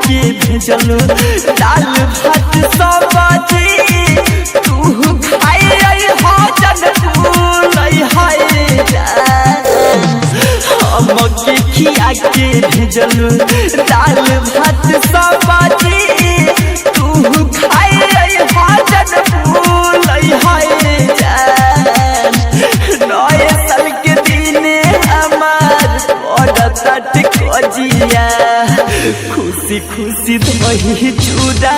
के भेजलू दाल भात सब्जी तू खाई हो जन भूलई है हमके खिया के भेजलू दाल भात सब्जी तू खाई हो जन भूलई है नए साल के दिन हमार तट खोजिया खुशी खुशी दही चूड़ा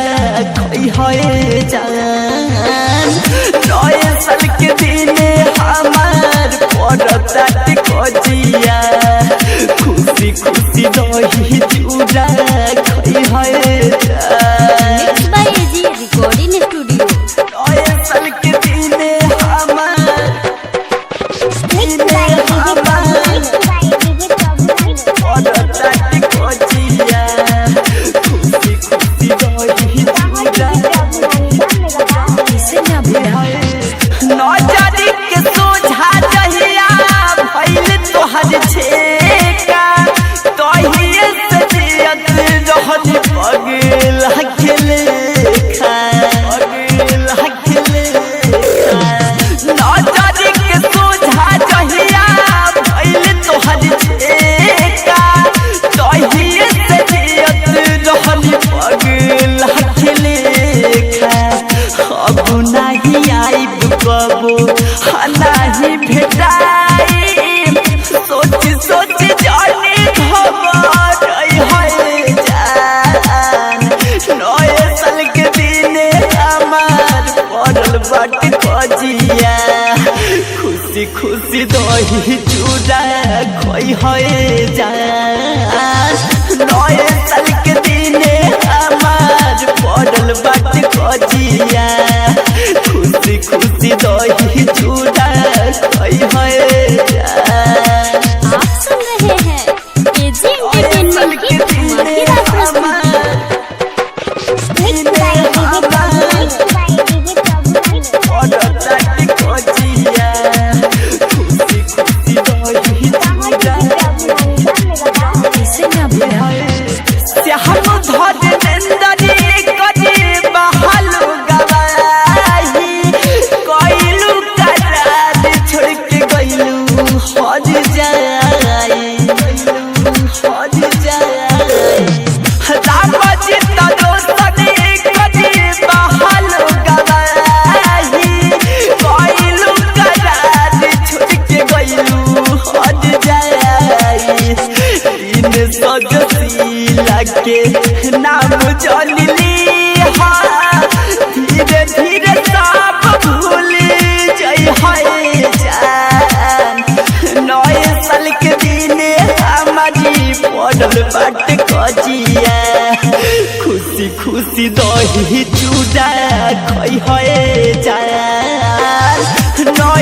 खोई है जान नए साल के दिन हमार तट खोजिया खुशी खुशी दही चूड़ा खोई है जान रिकॉर्डिंग स्टूडियो नए साल के दिन हमार नहीं भेटाई सोच सोच जाने खबर है जान नए साल के दिन हमार पड़ल बट खोजिया खुशी खुशी दही चूड़ा खोई है जान नए साल के दिन हमार पड़ल बट खोजिया खुशी खुशी दही चूड़ा खोई है जान। आप सुन रहे हैं एजी एंटरटेनमेंट की धमाकेदार के नाम जानली धीरे धीरे सब भूल जाइ है जान नए साल के दिन हमारी पड़ल बाट खोजिया खुशी खुशी दही चूड़ा खोई है जान नए